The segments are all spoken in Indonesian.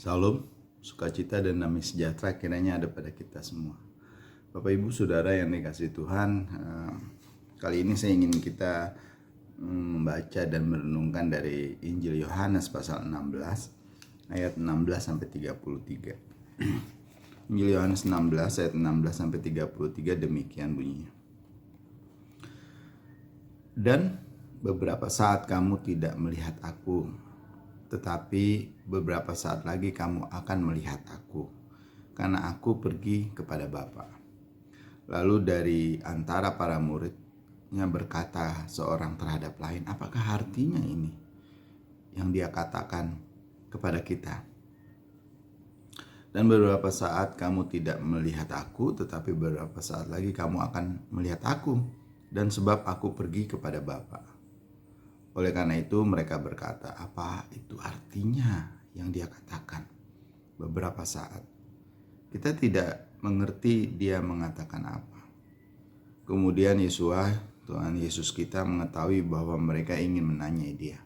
Salam, sukacita dan damai sejahtera kiranya ada pada kita semua. Bapak Ibu Saudara yang dikasihi Tuhan, kali ini saya ingin kita membaca dan merenungkan dari Injil Yohanes pasal 16 ayat 16 sampai 33. Injil Yohanes 16 ayat 16 sampai 33 demikian bunyinya. Dan beberapa saat kamu tidak melihat aku, tetapi beberapa saat lagi kamu akan melihat aku, karena aku pergi kepada Bapa. Lalu dari antara para muridnya berkata seorang terhadap lain, apakah artinya ini yang dia katakan kepada kita? Dan beberapa saat kamu tidak melihat aku, tetapi beberapa saat lagi kamu akan melihat aku, dan sebab aku pergi kepada Bapa. Oleh karena itu mereka berkata, apa itu artinya yang dia katakan? Beberapa saat. Kita tidak mengerti dia mengatakan apa. Kemudian Tuhan Yesus kita mengetahui bahwa mereka ingin menanyai dia.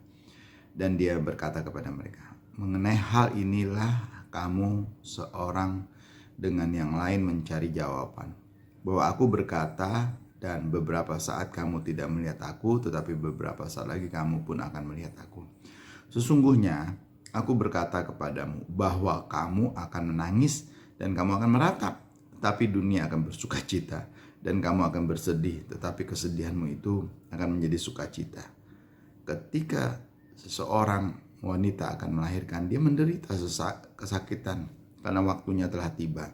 Dan dia berkata kepada mereka, mengenai hal inilah kamu seorang dengan yang lain mencari jawaban. Bahwa aku berkata, dan beberapa saat kamu tidak melihat aku, tetapi beberapa saat lagi kamu pun akan melihat aku. Sesungguhnya aku berkata kepadamu bahwa kamu akan menangis dan kamu akan meratap, tetapi dunia akan bersukacita, dan kamu akan bersedih, tetapi kesedihanmu itu akan menjadi sukacita. Ketika seseorang wanita akan melahirkan, dia menderita kesakitan karena waktunya telah tiba.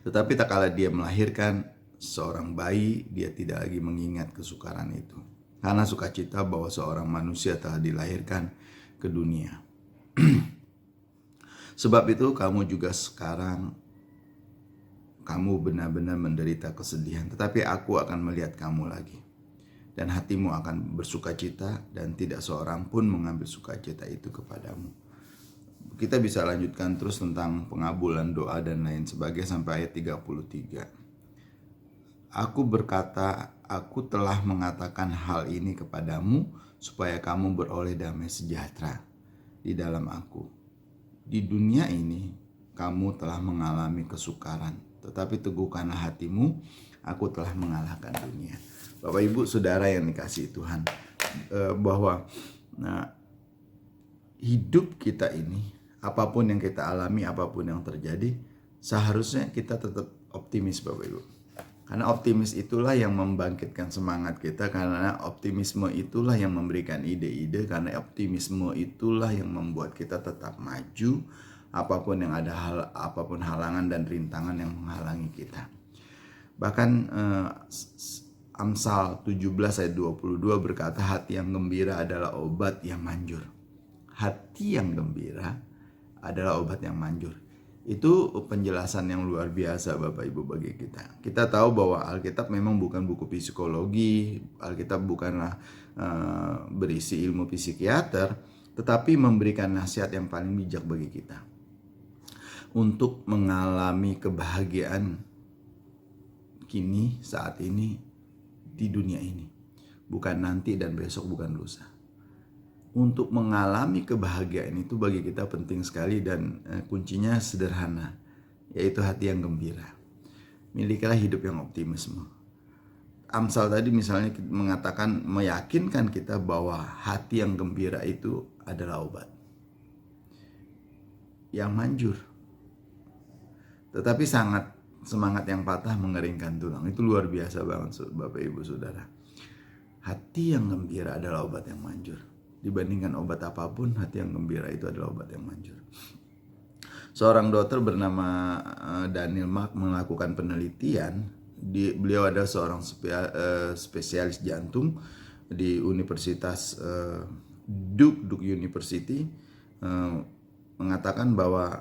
Tetapi tak kala dia melahirkan seorang bayi, dia tidak lagi mengingat kesukaran itu, karena sukacita bahwa seorang manusia telah dilahirkan ke dunia. Sebab itu kamu juga sekarang, kamu benar-benar menderita kesedihan, tetapi aku akan melihat kamu lagi, dan hatimu akan bersukacita, dan tidak seorang pun mengambil sukacita itu kepadamu. Kita bisa lanjutkan terus tentang pengabulan doa dan lain sebagainya sampai ayat 33. Aku berkata, aku telah mengatakan hal ini kepadamu supaya kamu beroleh damai sejahtera di dalam aku. Di dunia ini kamu telah mengalami kesukaran, tetapi teguhkanlah hatimu, aku telah mengalahkan dunia. Bapak Ibu Saudara yang dikasihi Tuhan, bahwa hidup kita ini, apapun yang kita alami, apapun yang terjadi, seharusnya kita tetap optimis Bapak Ibu. Karena optimis itulah yang membangkitkan semangat kita, karena optimisme itulah yang memberikan ide-ide, karena optimisme itulah yang membuat kita tetap maju apapun yang ada, apapun halangan dan rintangan yang menghalangi kita. Bahkan Amsal 17 ayat 22 berkata, hati yang gembira adalah obat yang manjur. Hati yang gembira adalah obat yang manjur. Itu penjelasan yang luar biasa Bapak Ibu bagi kita. Kita tahu bahwa Alkitab memang bukan buku psikologi, Alkitab bukanlah berisi ilmu psikiater, tetapi memberikan nasihat yang paling bijak bagi kita untuk mengalami kebahagiaan kini, saat ini, di dunia ini. Bukan nanti dan besok, bukan lusa. Untuk mengalami kebahagiaan itu bagi kita penting sekali, dan kuncinya sederhana, yaitu hati yang gembira. Milikilah hidup yang optimisme. Amsal tadi misalnya mengatakan, meyakinkan kita bahwa hati yang gembira itu adalah obat yang manjur. Tetapi semangat yang patah mengeringkan tulang. Itu luar biasa banget Bapak Ibu Saudara. Hati yang gembira adalah obat yang manjur. Dibandingkan obat apapun, hati yang gembira itu adalah obat yang manjur. Seorang dokter bernama Daniel Mark melakukan penelitian. Beliau adalah seorang spesialis jantung di Universitas Duke University, mengatakan bahwa,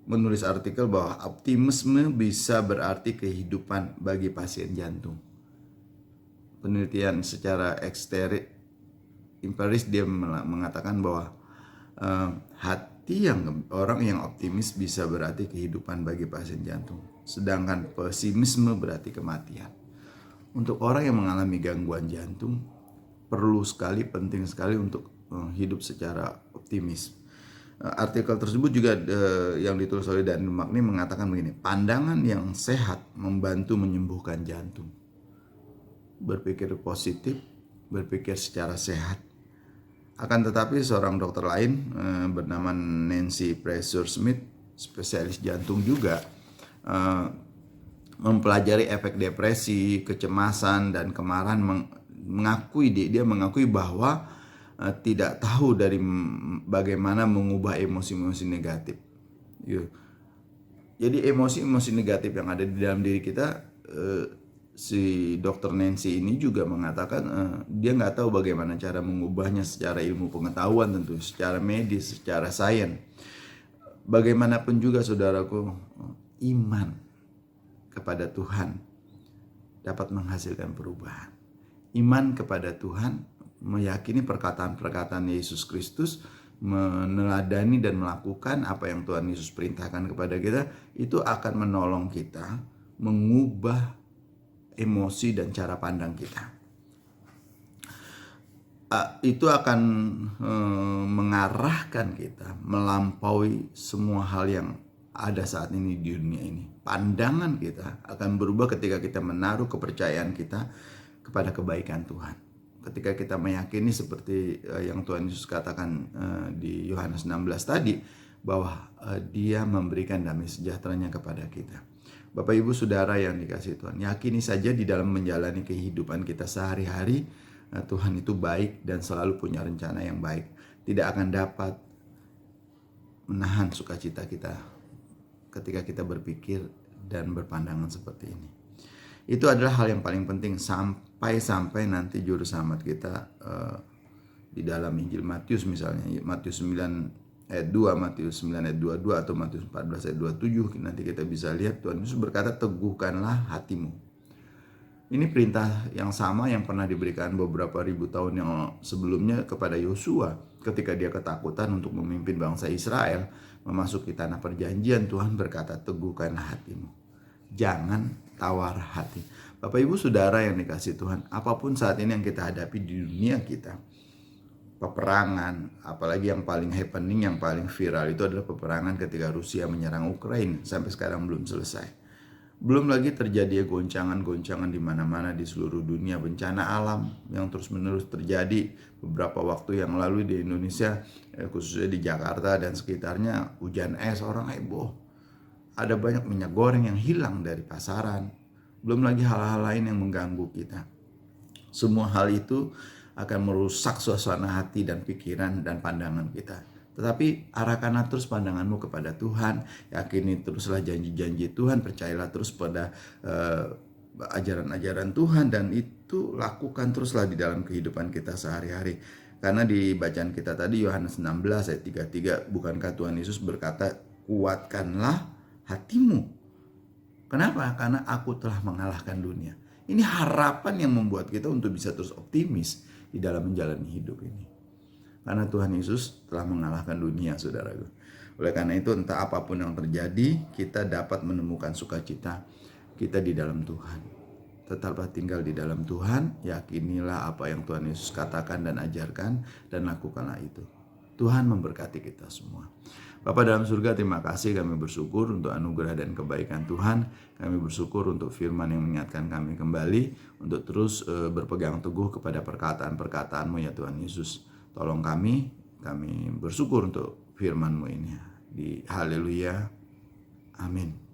menulis artikel bahwa optimisme bisa berarti kehidupan bagi pasien jantung. Penelitian secara empiris dia mengatakan bahwa hati orang yang optimis bisa berarti kehidupan bagi pasien jantung, sedangkan pesimisme berarti kematian. Untuk orang yang mengalami gangguan jantung, penting sekali untuk hidup secara optimis. Artikel tersebut juga yang ditulis oleh Daniel Magni mengatakan begini, pandangan yang sehat membantu menyembuhkan jantung. Berpikir positif, berpikir secara sehat. Akan tetapi seorang dokter lain bernama Nancy Fraser Smith, spesialis jantung juga, mempelajari efek depresi, kecemasan, dan kemarahan, dia mengakui bahwa tidak tahu dari bagaimana mengubah emosi-emosi negatif. Jadi emosi-emosi negatif yang ada di dalam diri kita, si dokter Nancy ini juga mengatakan dia nggak tahu bagaimana cara mengubahnya secara ilmu pengetahuan, tentu secara medis, secara sains. Bagaimanapun juga saudaraku, iman kepada Tuhan dapat menghasilkan perubahan. Iman kepada Tuhan, meyakini perkataan-perkataan Yesus Kristus, meneladani dan melakukan apa yang Tuhan Yesus perintahkan kepada kita, itu akan menolong kita mengubah emosi dan cara pandang kita. Itu akan mengarahkan kita melampaui semua hal yang ada saat ini di dunia ini. Pandangan kita akan berubah ketika kita menaruh kepercayaan kita kepada kebaikan Tuhan. Ketika kita meyakini seperti yang Tuhan Yesus katakan di Yohanes 16 tadi, bahwa Dia memberikan damai sejahteranya kepada kita. Bapak Ibu Saudara yang dikasihi Tuhan, yakini saja di dalam menjalani kehidupan kita sehari-hari, Tuhan itu baik dan selalu punya rencana yang baik. Tidak akan dapat menahan sukacita kita ketika kita berpikir dan berpandangan seperti ini. Itu adalah hal yang paling penting sampai nanti juru selamat kita di dalam Injil Matius misalnya, Matius 9 ayat 2, Matius 9 ayat 22 atau Matius 14 ayat 27, nanti kita bisa lihat Tuhan Yesus berkata, teguhkanlah hatimu. Ini perintah yang sama yang pernah diberikan beberapa ribu tahun yang sebelumnya kepada Yosua ketika dia ketakutan untuk memimpin bangsa Israel memasuki tanah perjanjian. Tuhan berkata, teguhkanlah hatimu, jangan tawar hati. Bapak Ibu Saudara yang dikasihi Tuhan, apapun saat ini yang kita hadapi di dunia kita, peperangan, apalagi yang paling happening, yang paling viral itu adalah peperangan ketika Rusia menyerang Ukraina, sampai sekarang belum selesai. Belum lagi terjadi goncangan-goncangan di mana-mana di seluruh dunia, bencana alam yang terus-menerus terjadi. Beberapa waktu yang lalu di Indonesia, khususnya di Jakarta dan sekitarnya, hujan es, orang heboh. Ada banyak minyak goreng yang hilang dari pasaran. Belum lagi hal-hal lain yang mengganggu kita. Semua hal itu akan merusak suasana hati dan pikiran dan pandangan kita. Tetapi arahkanlah terus pandanganmu kepada Tuhan. Yakini teruslah janji-janji Tuhan. Percayalah terus pada ajaran-ajaran Tuhan. Dan itu lakukan teruslah di dalam kehidupan kita sehari-hari. Karena di bacaan kita tadi Yohanes 16 ayat 33, bukankah Tuhan Yesus berkata, kuatkanlah hatimu. Kenapa? Karena aku telah mengalahkan dunia. Ini harapan yang membuat kita untuk bisa terus optimis di dalam menjalani hidup ini. Karena Tuhan Yesus telah mengalahkan dunia, saudaraku. Oleh karena itu, entah apapun yang terjadi, kita dapat menemukan sukacita kita di dalam Tuhan. Tetaplah tinggal di dalam Tuhan, yakinilah apa yang Tuhan Yesus katakan dan ajarkan, dan lakukanlah itu. Tuhan memberkati kita semua. Bapa dalam surga, terima kasih, kami bersyukur untuk anugerah dan kebaikan Tuhan. Kami bersyukur untuk firman yang mengingatkan kami kembali untuk terus berpegang teguh kepada perkataan-perkataan-Mu ya Tuhan Yesus. Tolong kami bersyukur untuk firman-Mu ini. Di haleluya. Amin.